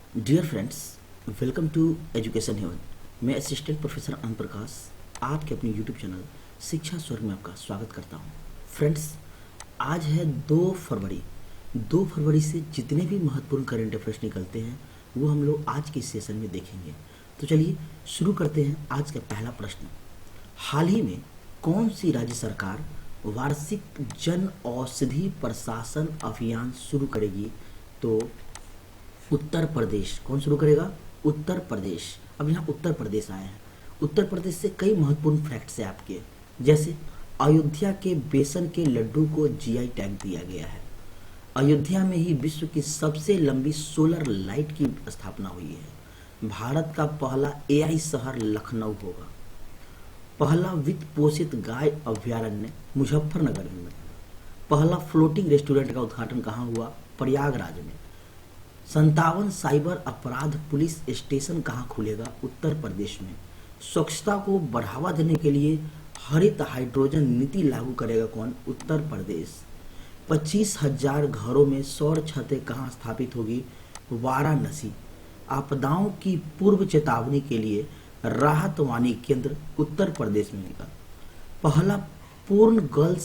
Dear friends, welcome to Education Haven. मैं assistant professor अन प्रकाश आपके अपने यूट्यूब चैनल शिक्षा स्वर्ग में आपका स्वागत करता हूं। फ्रेंड्स, आज है 2 फरवरी। 2 फरवरी से जितने भी महत्वपूर्ण करंट अफेयर्स निकलते हैं वो हम लोग आज के सेशन में देखेंगे। तो चलिए शुरू करते हैं। आज का पहला प्रश्न, हाल ही में कौन सी राज्य सरकार वार्षिक जन औषधि प्रशासन अभियान शुरू करेगी? तो उत्तर प्रदेश। कौन शुरू करेगा? उत्तर प्रदेश। अब यहाँ उत्तर प्रदेश आए हैं। उत्तर प्रदेश से कई महत्वपूर्ण फैक्ट्स हैं आपके, जैसे अयोध्या के बेसन के लड्डू को जीआई टैग दिया गया है। अयोध्या में ही विश्व की सबसे लंबी सोलर लाइट की स्थापना हुई है। भारत का पहला एआई शहर लखनऊ होगा। पहला वित्त पोषित गाय अभ्यारण्य मुजफ्फरनगर में बनेगा। पहला फ्लोटिंग रेस्टोरेंट का उद्घाटन कहाँ हुआ? प्रयागराज में। 57 साइबर अपराध पुलिस स्टेशन कहाँ खुलेगा? उत्तर प्रदेश में। स्वच्छता को बढ़ावा देने के लिए हरित हाइड्रोजन नीति लागू करेगा कौन? उत्तर प्रदेश। 25,000 घरों में सौर छतें कहाँ स्थापित होगी? वाराणसी। आपदाओं की पूर्व चेतावनी के लिए राहत वाणी केंद्र उत्तर प्रदेश में होगा। पहला पूर्ण गर्ल्स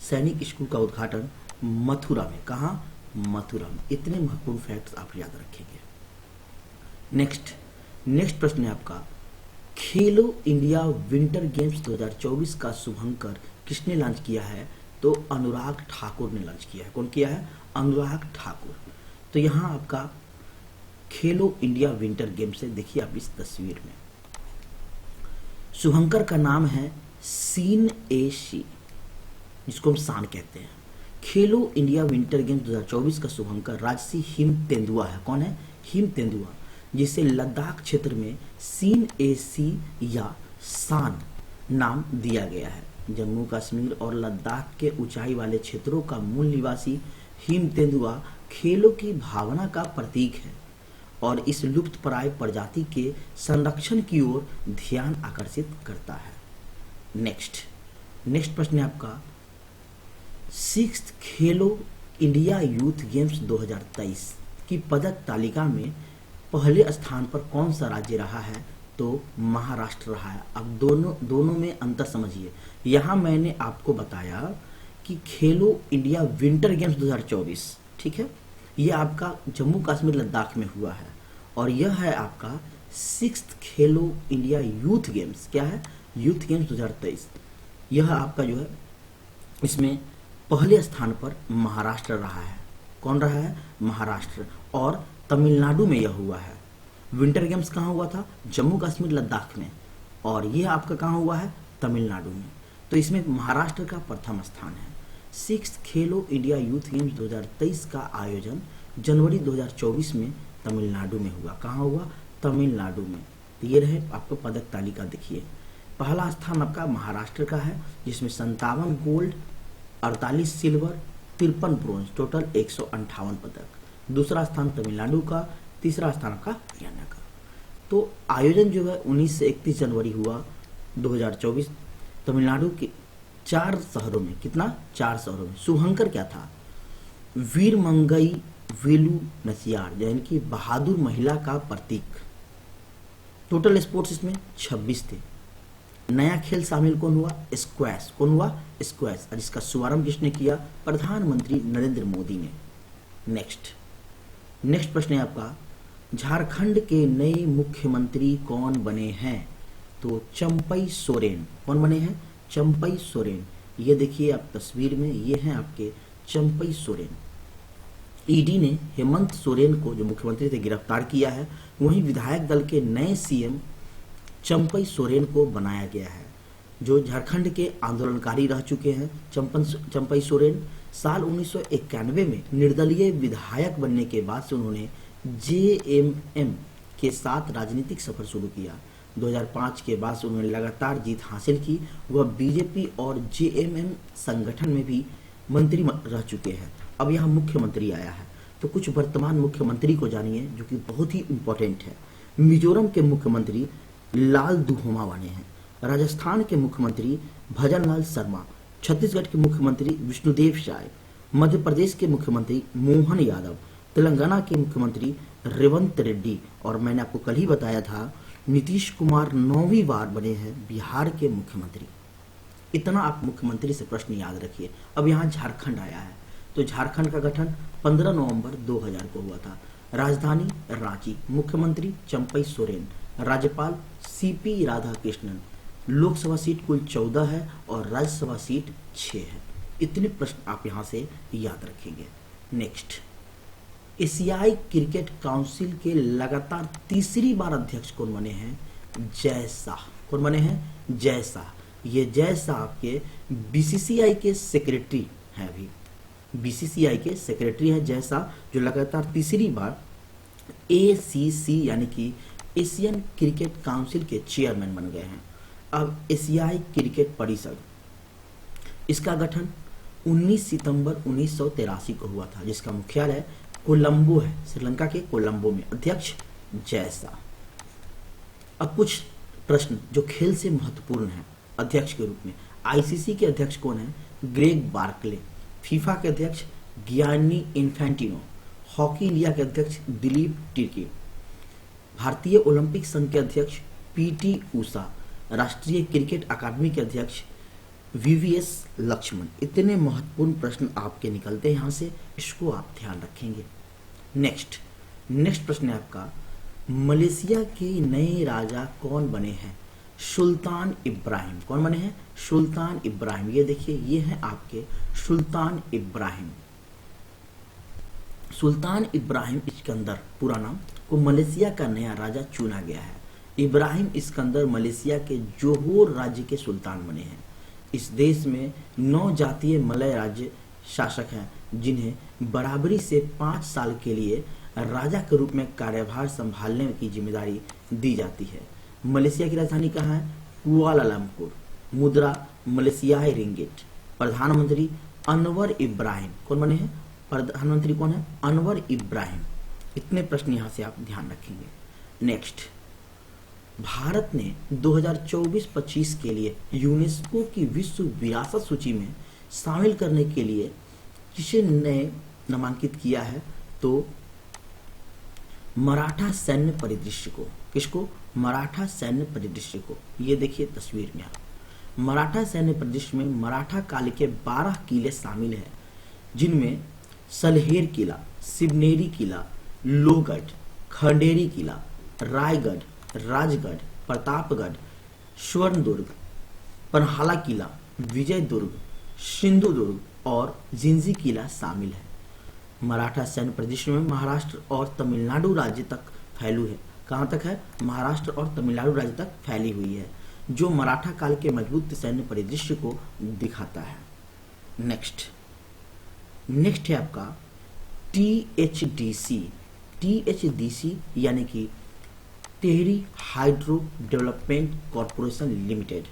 सैनिक स्कूल का उद्घाटन मथुरा में। कहाँ? मथुरा में। इतने महत्वपूर्ण फैक्ट्स आप याद रखेंगे। नेक्स्ट प्रश्न है आपका, खेलो इंडिया विंटर गेम्स 2024 का शुभंकर किसने लॉन्च किया है? तो अनुराग ठाकुर ने लॉन्च किया है। कौन किया है? अनुराग ठाकुर। तो यहाँ आपका खेलो इंडिया विंटर गेम्स है। देखिए आप इस तस्वीर में, शुभंकर का नाम है सीन ए शी, जिसको हम शान कहते हैं। खेलो इंडिया विंटर गेम्स 2024 का शुभंकर राजसी हिम तेंदुआ है। कौन है? हिम तेंदुआ, जिसे लद्दाख क्षेत्र में सीन ए सी या शान नाम दिया गया है। जम्मू कश्मीर और लद्दाख के ऊंचाई वाले क्षेत्रों का मूल निवासी हिम तेंदुआ खेलों की भावना का प्रतीक है और इस लुप्तप्राय प्रजाति के संरक्षण की ओर ध्यान आकर्षित करता है। नेक्स्ट प्रश्न है आपका, 6th खेलो इंडिया यूथ गेम्स 2023 की पदक तालिका में पहले स्थान पर कौन सा राज्य रहा है? तो महाराष्ट्र रहा है। अब दोनों में अंतर समझिए। यहाँ मैंने आपको बताया कि खेलो इंडिया विंटर गेम्स 2024, ठीक है, ये आपका जम्मू कश्मीर लद्दाख में हुआ है, और यह है आपका 6th खेलो इंडिया यूथ गेम्स। क्या है? Youth games 2023। यह आपका जो है, इसमें पहले स्थान पर महाराष्ट्र रहा है। कौन रहा है? महाराष्ट्र। और तमिलनाडु में यह हुआ है। विंटर गेम्स कहाँ हुआ था? जम्मू कश्मीर लद्दाख में, और यह आपका कहाँ हुआ है? तमिलनाडु में। तो इसमें महाराष्ट्र का प्रथम स्थान है। 6th खेलो इंडिया यूथ गेम्स 2023 का आयोजन जनवरी 2024 में तमिलनाडु में हुआ। कहाँ हुआ? तमिलनाडु में। तो ये रहे आपको पदक तालिका। देखिए, पहला स्थान आपका महाराष्ट्र का है, जिसमें 57 गोल्ड, 48 सिल्वर, 53 ब्रोंज, टोटल 158 पदक। दूसरा स्थान तमिलनाडु का, तीसरा स्थान आपका हरियाणा का। तो आयोजन जो है 19 से 31 जनवरी हुआ 2024 तमिलनाडु के 4 शहरों में। कितना? 4 शहरों में। शुभंकर क्या था? वीर मंगई वेलु नचियार, यानी कि बहादुर महिला का प्रतीक। टोटल स्पोर्ट्स इसमें 26 थे। नया खेल शामिल कौन हुआ? स्क्वैश। कौन हुआ? स्क्वैश। और इसका शुभारंभ किसने किया? प्रधानमंत्री नरेंद्र मोदी ने। नेक्स्ट प्रश्न है आपका, झारखंड के नए मुख्यमंत्री कौन बने हैं? तो चंपई सोरेन। कौन बने हैं? चंपई सोरेन। ये देखिए आप तस्वीर में, ये हैं आपके चंपई सोरेन। ईडी ने हेमंत सोरेन को, जो मुख्यमंत्री थे, गिरफ्तार किया है। वहीं विधायक दल के नए सीएम चंपई सोरेन को बनाया गया है, जो झारखंड के आंदोलनकारी रह चुके हैं। चंपई सोरेन साल 1991 में निर्दलीय विधायक बनने के बाद से उन्होंने जेएमएम के साथ राजनीतिक सफर शुरू किया। 2005 के बाद से उन्होंने लगातार जीत हासिल की। वह बीजेपी और जेएमएम संगठन में भी मंत्री रह चुके हैं। अब यहाँ मुख्यमंत्री आया है, तो कुछ वर्तमान मुख्यमंत्री को जानिए, जो कि बहुत ही इंपॉर्टेंट है। मिजोरम के मुख्यमंत्री लाल दुहोमा बने हैं। राजस्थान के मुख्यमंत्री भजनलाल शर्मा, छत्तीसगढ़ के मुख्यमंत्री विष्णुदेव साय, मध्य प्रदेश के मुख्यमंत्री मोहन यादव, तेलंगाना के मुख्यमंत्री रेवंत रेड्डी, और मैंने आपको कल ही बताया था नीतीश कुमार 9वीं बार बने हैं बिहार के मुख्यमंत्री। इतना आप मुख्यमंत्री से प्रश्न याद रखिए। अब यहाँ झारखंड आया है, तो झारखंड का गठन 15 नवंबर 2000 को हुआ था। राजधानी रांची, मुख्यमंत्री चंपई सोरेन, राज्यपाल सीपी राधाकृष्णन, लोकसभा सीट कुल 14 है और राज्यसभा सीट 6 है। इतने प्रश्न आप यहाँ से याद रखेंगे। नेक्स्ट, एशियाई क्रिकेट काउंसिल के लगातार तीसरी बार अध्यक्ष कौन बने हैं? जय शाह। कौन बने हैं? जय शाह। ये जय शाह आपके बीसीसीआई के सेक्रेटरी हैं। अभी बीसीसीआई के सेक्रेटरी हैं जय शाह, जो लगातार तीसरी बार एसीसी यानी कि एशियन क्रिकेट काउंसिल के चेयरमैन बन गए हैं। अब एशियाई क्रिकेट परिषद, इसका गठन 19 सितंबर 1983 को हुआ था, जिसका मुख्यालय कोलंबो है, श्रीलंका के कोलंबो में। अध्यक्ष जय शाह। अब कुछ प्रश्न जो खेल से महत्वपूर्ण है अध्यक्ष के रूप में। आईसीसी के अध्यक्ष कौन है? Greg Barclay. फीफा के अध्यक्ष गियानी इन्फेंटिनो। हॉकी इंडिया के अध्यक्ष दिलीप तिर्की। भारतीय ओलंपिक संघ के अध्यक्ष पीटी उषा। राष्ट्रीय क्रिकेट अकादमी के अध्यक्ष वीवीएस लक्ष्मण। इतने महत्वपूर्ण प्रश्न आपके निकलते हैं यहाँ से, इसको आप ध्यान रखेंगे। नेक्स्ट प्रश्न है आपका, मलेशिया के नए राजा कौन बने हैं? सुल्तान इब्राहिम। कौन बने हैं? सुल्तान इब्राहिम। ये देखिए, ये है आपके सुल्तान इब्राहिम। सुल्तान इब्राहिम इस्कंदर पूरा नाम को मलेशिया का नया राजा चुना गया है। इब्राहिम इस्कंदर मलेशिया के जोहोर राज्य के सुल्तान बने हैं। इस देश में 9 जातीय मलय राज्य शासक हैं, जिन्हें बराबरी से 5 साल के लिए राजा के रूप में कार्यभार संभालने की जिम्मेदारी दी जाती है। मलेशिया की राजधानी कहाँ है? कुआलालंपुर। मुद्रा मलेशियाई रिंगिट। प्रधानमंत्री अनवर इब्राहिम। कौन बने हैं? प्रधानमंत्री कौन है? अनवर इब्राहिम। इतने प्रश्न यहाँ से आप ध्यान रखेंगे। नेक्स्ट, भारत ने 2024-25 के लिए यूनेस्को की विश्व विरासत सूची में शामिल करने के लिए किसे नए नामांकित किया है? तो मराठा सैन्य परिदृश्य को। किसको? मराठा सैन्य परिदृश्य को। ये देखिए तस्वीर में आप, मराठा सैन्य परिदृश्य में मराठा काल के 12 किले शामिल हैं, जिनमें सलहेर किला, शिवनेरी किला, लोहगढ़, खंडेरी किला, रायगढ़, राजगढ़, प्रतापगढ़, स्वर्णदुर्ग, पनहाला किला, विजय दुर्ग, सिंधुदुर्ग और जिंजी किला शामिल है। मराठा सैन्य परिदृश्य में महाराष्ट्र और तमिलनाडु राज्य तक फैलू है। कहाँ तक है? महाराष्ट्र और तमिलनाडु राज्य तक फैली हुई है, जो मराठा काल के मजबूत सैन्य परिदृश्य को दिखाता है। नेक्स्ट है आपका टीएचडीसी। टीएचडीसी यानी कि Tehri hydro development corporation limited.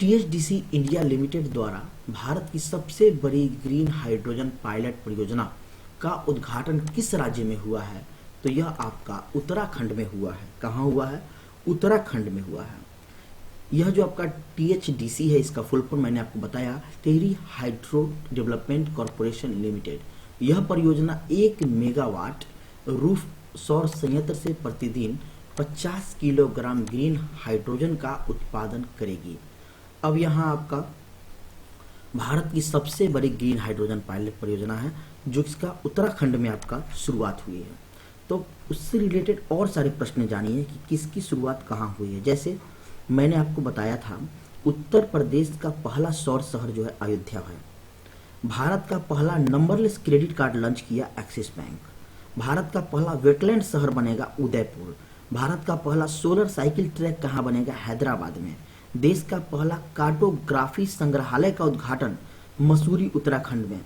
THDC India limited द्वारा भारत की सबसे बड़ी ग्रीन हाइड्रोजन पायलट परियोजना का उद्घाटन किस राज्य में हुआ है? तो यह आपका उत्तराखंड में हुआ है। कहाँ हुआ है? उत्तराखंड में हुआ है। यह जो आपका टीएचडीसी है, इसका फुल फॉर्म मैंने आपको बताया, Tehri hydro development corporation limited. यह परियोजना 1 मेगावाट रूफ सौर संयंत्र से प्रतिदिन 50 किलोग्राम ग्रीन हाइड्रोजन का उत्पादन करेगी। अब यहाँ आपका भारत की सबसे बड़ी ग्रीन हाइड्रोजन पायलट परियोजना है, जो इसका उत्तराखंड में आपका शुरुआत हुई है। तो उससे रिलेटेड और सारे प्रश्न जानिए कि किसकी शुरुआत कहाँ हुई है। जैसे मैंने आपको बताया था, उत्तर प्रदेश का पहला सौर शहर जो है अयोध्या है। भारत का पहला नंबरलेस क्रेडिट कार्ड लॉन्च किया एक्सिस बैंक। भारत का पहला वेटलैंड शहर बनेगा उदयपुर। भारत का पहला सोलर साइकिल ट्रैक कहाँ बनेगा? हैदराबाद में। देश का पहला कार्टोग्राफी संग्रहालय का उद्घाटन मसूरी उत्तराखंड में,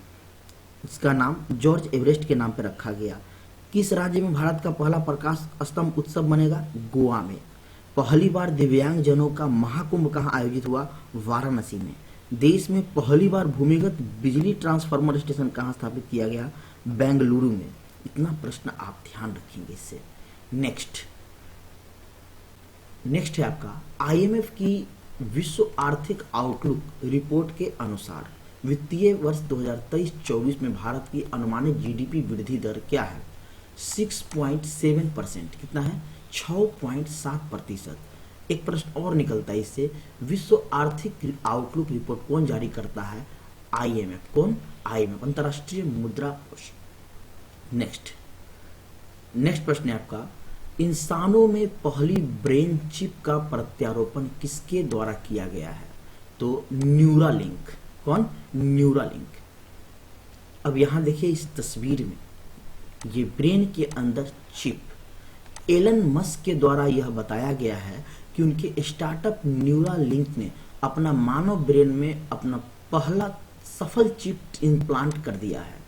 इसका नाम जॉर्ज एवरेस्ट के नाम पर रखा गया। किस राज्य में भारत का पहला प्रकाश स्तंभ उत्सव बनेगा? गोवा में। पहली बार दिव्यांग जनों का महाकुंभ कहाँ आयोजित हुआ? वाराणसी में। देश में पहली बार भूमिगत बिजली ट्रांसफार्मर स्टेशन कहाँ स्थापित किया गया? बेंगलुरु में। इतना प्रश्न आप ध्यान रखेंगे इससे। नेक्स्ट है आपका आईएमएफ की विश्व आर्थिक आउटलुक रिपोर्ट के अनुसार वित्तीय वर्ष 2023-24 में भारत की अनुमानित जीडीपी वृद्धि दर क्या है? 6.7%। कितना है? 6.7%। एक प्रश्न और निकलता है इससे, विश्व आर्थिक आउटलुक रिपोर्ट कौन जारी करता है? आईएमएफ। कौन? आईएमएफ, अंतर्राष्ट्रीय मुद्रा कोष। नेक्स्ट प्रश्न है आपका, इंसानों में पहली ब्रेन चिप का प्रत्यारोपण किसके द्वारा किया गया है? तो न्यूरालिंक। कौन? न्यूरालिंक। अब यहां देखिए इस तस्वीर में, ये ब्रेन के अंदर चिप एलन मस्क के द्वारा यह बताया गया है कि उनके स्टार्टअप न्यूरालिंक ने अपना मानव ब्रेन में अपना पहला सफल चिप इम्प्लांट कर दिया है।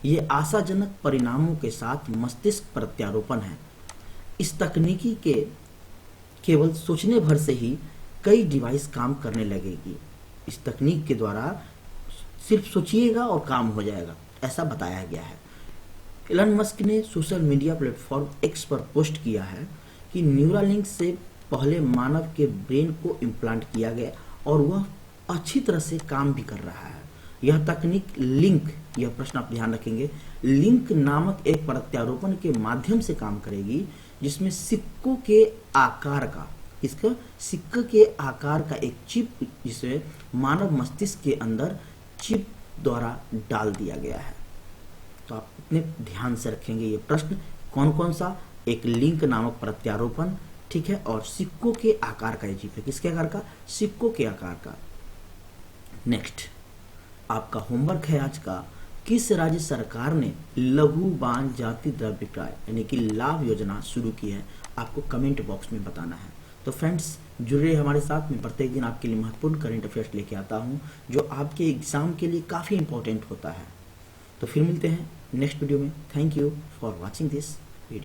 ये आशाजनक परिणामों के साथ मस्तिष्क प्रत्यारोपण है। इस तकनीकी के केवल सोचने भर से ही कई डिवाइस काम करने लगेगी। इस तकनीक के द्वारा सिर्फ सोचिएगा और काम हो जाएगा, ऐसा बताया गया है। एलन मस्क ने सोशल मीडिया प्लेटफॉर्म एक्स पर पोस्ट किया है कि न्यूरालिंक से पहले मानव के ब्रेन को इम्प्लांट किया गया और वह अच्छी तरह से काम भी कर रहा है। यह तकनीक लिंक, यह प्रश्न आप ध्यान रखेंगे, लिंक नामक एक प्रत्यारोपण के माध्यम से काम करेगी, जिसमें सिक्कों के आकार का, इसका सिक्के के आकार का एक चिप जिसे मानव मस्तिष्क के अंदर चिप द्वारा डाल दिया गया है। तो आप इतने ध्यान से रखेंगे ये प्रश्न, कौन कौन सा? एक लिंक नामक प्रत्यारोपण, ठीक है, और सिक्कों के आकार का ये चिप है। किसके आकार का? सिक्कों के आकार का। नेक्स्ट आपका होमवर्क है आज का, किस राज्य सरकार ने लघु बांध जाति द्रव्य क्रय यानी कि लाभ योजना शुरू की है? आपको कमेंट बॉक्स में बताना है। तो फ्रेंड्स जुड़े हमारे साथ में, प्रत्येक दिन आपके लिए महत्वपूर्ण करंट अफेयर्स लेके आता हूं जो आपके एग्जाम के लिए काफ़ी इंपॉर्टेंट होता है। तो फिर मिलते हैं नेक्स्ट वीडियो में। Thank you for watching this.